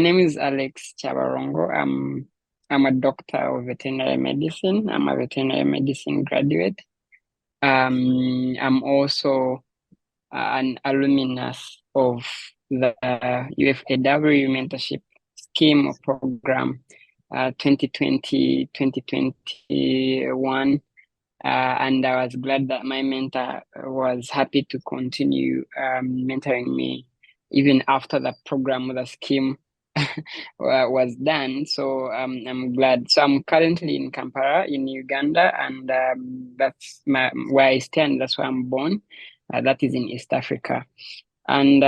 name is Alex Chabarongo. I'm a doctor of veterinary medicine. I'm a veterinary medicine graduate. I'm also an alumnus of the UFAW mentorship scheme or program 2020, 2021. And I was glad that my mentor was happy to continue mentoring me even after the program, the scheme was done. So I'm glad. So I'm currently in Kampala in Uganda, and that's where I stand. That's where I'm born. That is in East Africa, and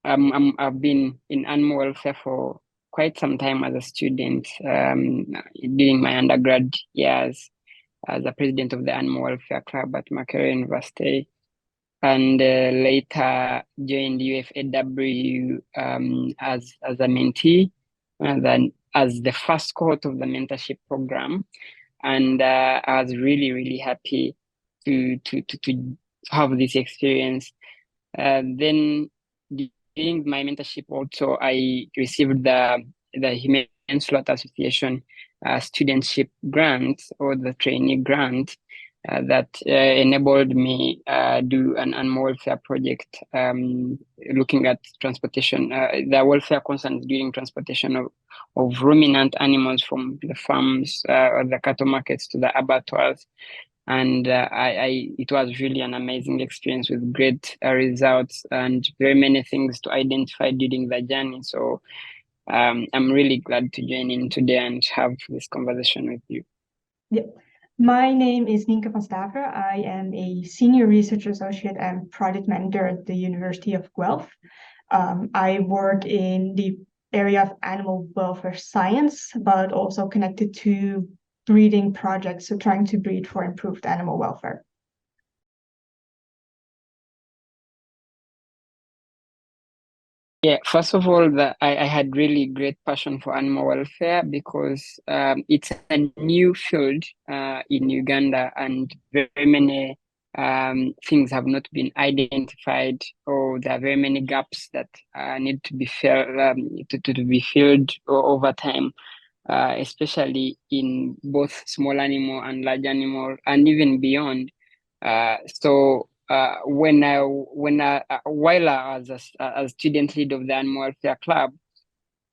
I've been in animal welfare for quite some time as a student during my undergrad years as a president of the Animal Welfare Club at Makerere University, and later joined UFAW as a mentee, and then as the first cohort of the mentorship program. And I was really happy to have this experience. Then during my mentorship, also I received the Humane Slaughter Association studentship grant, or the trainee grant, that enabled me do an animal welfare project looking at transportation, the welfare concerns during transportation of ruminant animals from the farms or the cattle markets to the abattoirs. And it was really an amazing experience with great results and very many things to identify during the journey. So I'm really glad to join in today and have this conversation with you. Yeah. My name is Nienke. I am a senior research associate and project manager at the University of Guelph. I work in the area of animal welfare science, but also connected to breeding projects, so trying to breed for improved animal welfare. Yeah, first of all, I had really great passion for animal welfare because it's a new field in Uganda, and very many things have not been identified, or there are very many gaps that need to be filled to be filled over time, especially in both small animal and large animal, and even beyond. So while I was a student lead of the Animal Welfare Club,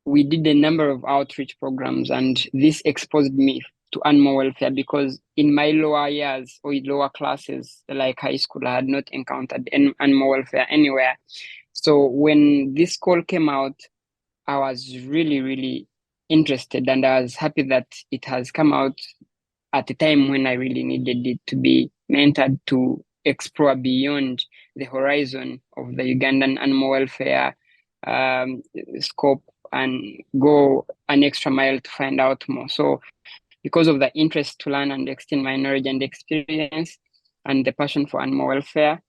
we did a number of outreach programs, and this exposed me to animal welfare because in my lower years or lower classes, like high school, I had not encountered animal welfare anywhere. So when this call came out, I was really interested, and I was happy that it has come out at a time when I really needed it to be mentored to explore beyond the horizon of the Ugandan animal welfare scope and go an extra mile to find out more. So because of the interest to learn and extend my knowledge and experience and the passion for animal welfare,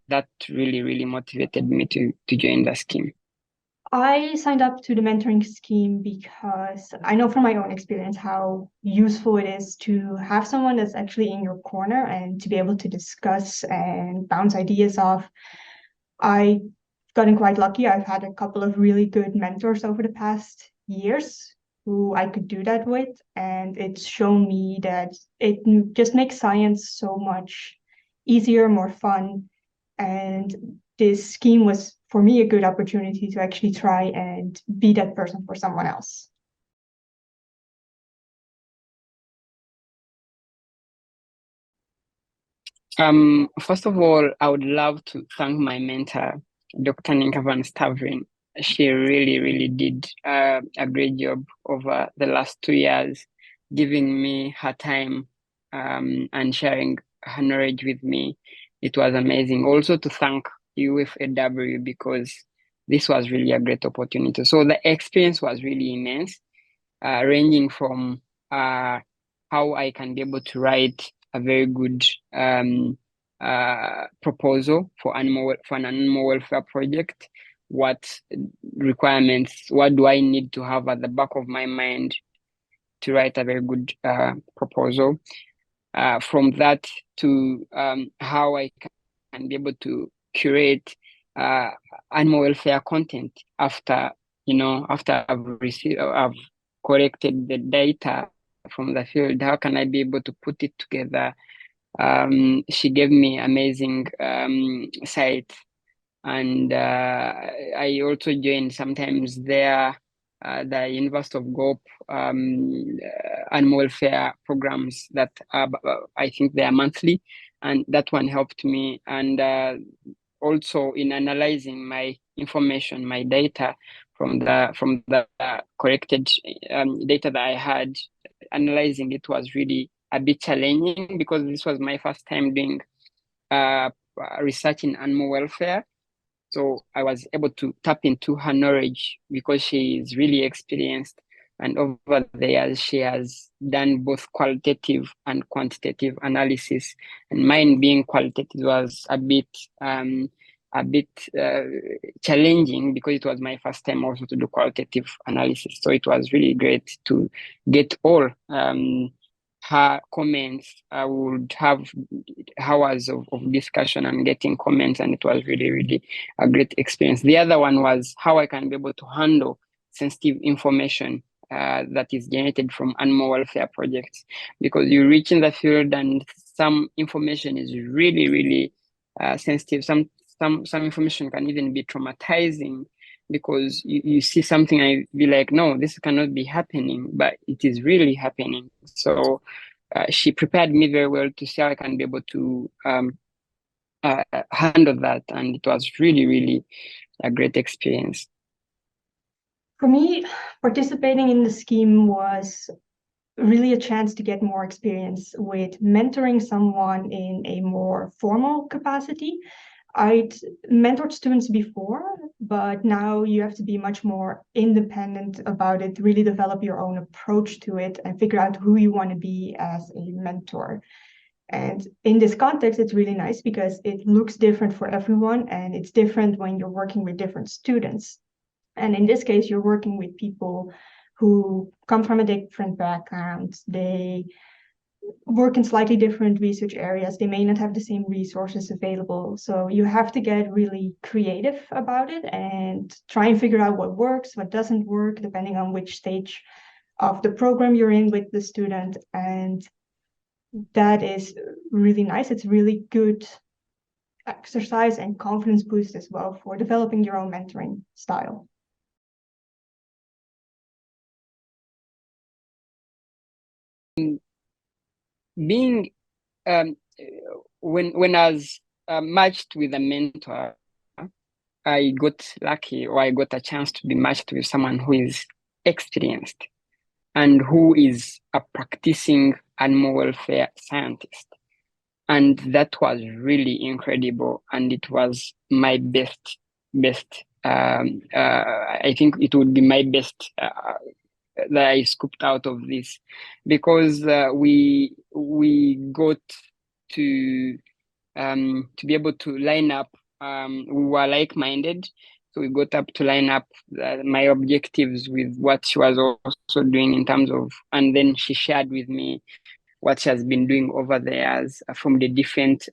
that really motivated me to join the scheme. I signed up to the mentoring scheme because I know from my own experience how useful it is to have someone that's actually in your corner and to be able to discuss and bounce ideas off. I've gotten quite lucky. I've had a couple of really good mentors over the past years who I could do that with, and it's shown me that it just makes science so much easier, more fun, and this scheme was for me a good opportunity to actually try and be that person for someone else. First of all, I would love to thank my mentor, Dr. Nienke van Staveren. She really did a great job over the last 2 years, giving me her time and sharing her knowledge with me. It was amazing. Also to thank UFAW because this was really a great opportunity. So the experience was really immense, ranging from how I can be able to write a very good proposal for an animal welfare project. What requirements, what do I need to have at the back of my mind to write a very good proposal? From that to how I can be able to curate animal welfare content after after I've collected the data from the field, how can I be able to put it together? She gave me amazing sites, and I also joined sometimes the University of Gope animal welfare programs that I think they are monthly, and that one helped me. And also in analyzing my information, my data from the collected data that I had, analyzing it was really a bit challenging because this was my first time doing uh, research in animal welfare. So I was able to tap into her knowledge because she is really experienced. And over the years, she has done both qualitative and quantitative analysis. And mine being qualitative was a bit challenging because it was my first time also to do qualitative analysis. So it was really great to get all her comments. I would have hours of discussion and getting comments, and it was really, really a great experience. The other one was how I can be able to handle sensitive information that is generated from animal welfare projects, because you reach in the field and some information is really, really sensitive. Some information can even be traumatizing because you see something and you be like, no, this cannot be happening, but it is really happening. So she prepared me very well to see how I can be able to handle that, and it was really, really a great experience. For me, participating in the scheme was really a chance to get more experience with mentoring someone in a more formal capacity. I'd mentored students before, but now you have to be much more independent about it, really develop your own approach to it and figure out who you want to be as a mentor. And in this context, it's really nice because it looks different for everyone, and it's different when you're working with different students. And in this case, you're working with people who come from a different background. They work in slightly different research areas. They may not have the same resources available. So you have to get really creative about it and try and figure out what works, what doesn't work, depending on which stage of the program you're in with the student. And that is really nice. It's really good exercise and confidence boost as well for developing your own mentoring style. Being when I was matched with a mentor, I got lucky, or I got a chance to be matched with someone who is experienced and who is a practicing animal welfare scientist. And that was really incredible. And it was my best. I think it would be my best that I scooped out of this, because we got to be able to line up. We were like-minded, so we got up to line up my objectives with what she was also doing in terms of, and then she shared with me what she has been doing over the years from the different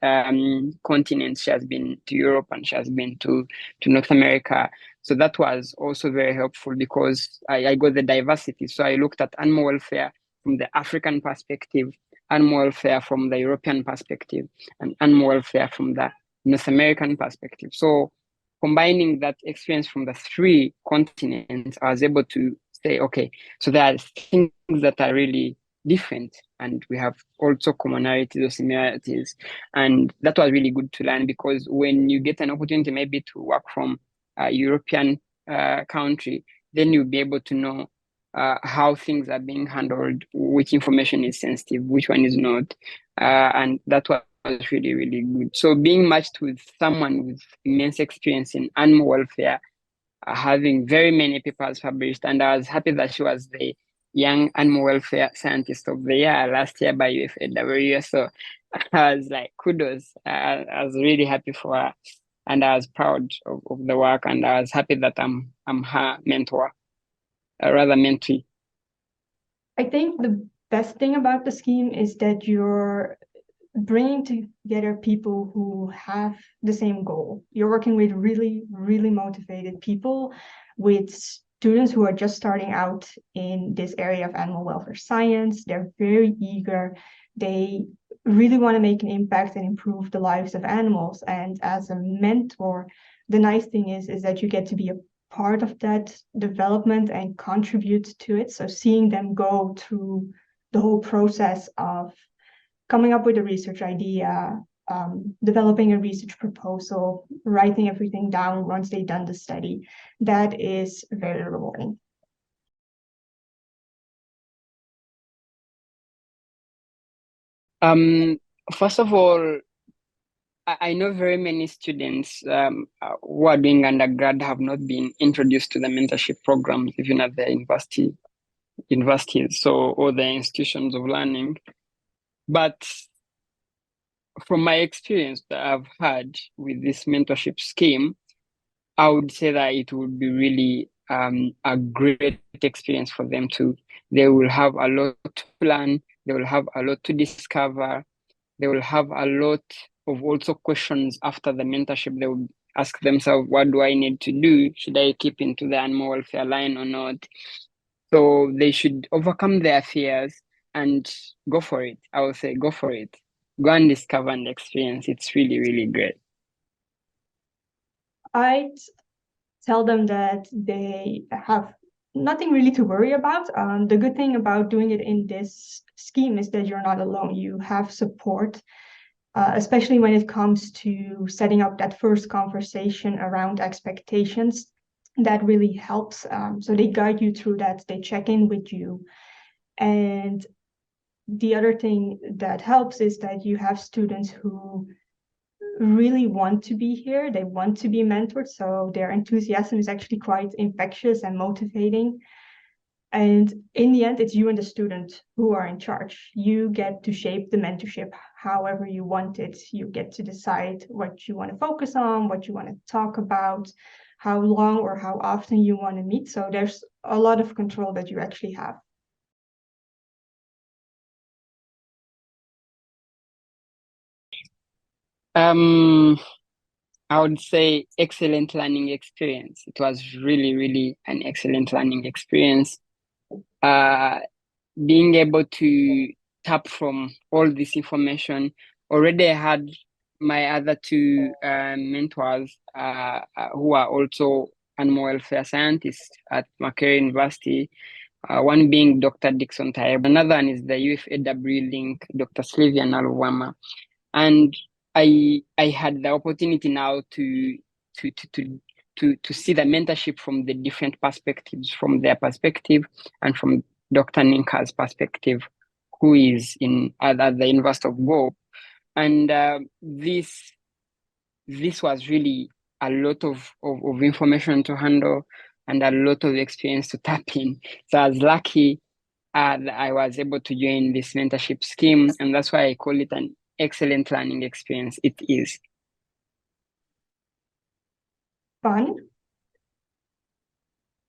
continents. She has been to Europe and she has been to North America. So that was also very helpful because I got the diversity. So I looked at animal welfare from the African perspective, animal welfare from the European perspective, and animal welfare from the North American perspective. So combining that experience from the three continents, I was able to say, okay, so there are things that are really different, and we have also commonalities or similarities. And that was really good to learn, because when you get an opportunity maybe to work from a European country, then you'll be able to know how things are being handled, which information is sensitive, which one is not. And that was really, really good. So being matched with someone with immense experience in animal welfare, having very many papers published, and I was happy that she was the Young Animal Welfare Scientist of the Year last year by UFAW. So I was like, kudos. I was really happy for her, and I was proud of the work, and I was happy that I'm her mentor, rather mentee. I think the best thing about the scheme is that you're bringing together people who have the same goal. You're working with really, really motivated people with students who are just starting out in this area of animal welfare science. They're very eager. They really want to make an impact and improve the lives of animals. And as a mentor, the nice thing is that you get to be a part of that development and contribute to it. So seeing them go through the whole process of coming up with a research idea, developing a research proposal, writing everything down once they've done the study, that is very rewarding. First of all, I know very many students who are doing undergrad have not been introduced to the mentorship programs, even at the universities, or the institutions of learning. But from my experience that I've had with this mentorship scheme, I would say that it would be really a great experience for them too. They will have a lot to learn. They will have a lot to discover. They will have a lot of also questions after the mentorship. They will ask themselves, what do I need to do? Should I keep into the animal welfare line or not? So they should overcome their fears and go for it. I would say go for it. Go and discover and experience. It's really, really great. I'd tell them that they have nothing really to worry about. The good thing about doing it in this scheme is that you're not alone. You have support, especially when it comes to setting up that first conversation around expectations. That really helps. So they guide you through that, they check in with you. And the other thing that helps is that you have students who really want to be here. They want to be mentored. So their enthusiasm is actually quite infectious and motivating. And in the end, it's you and the student who are in charge. You get to shape the mentorship however you want it. You get to decide what you want to focus on, what you want to talk about, how long or how often you want to meet. So there's a lot of control that you actually have. I would say excellent learning experience. It was really, really an excellent learning experience. Being able to tap from all this information. Already I had my other two mentors who are also animal welfare scientists at Makerere University. One being Dr. Dixon Taeb. Another one is the UFAW link, Dr. Sylvia Nalwama. And I had the opportunity now to see the mentorship from the different perspectives, from their perspective and from Dr. Nienke's perspective, who is at the University of Go. And this was really a lot of information to handle and a lot of experience to tap in. So I was lucky that I was able to join this mentorship scheme, and that's why I call it an excellent learning experience. It is Fun,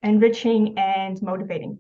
enriching, and motivating.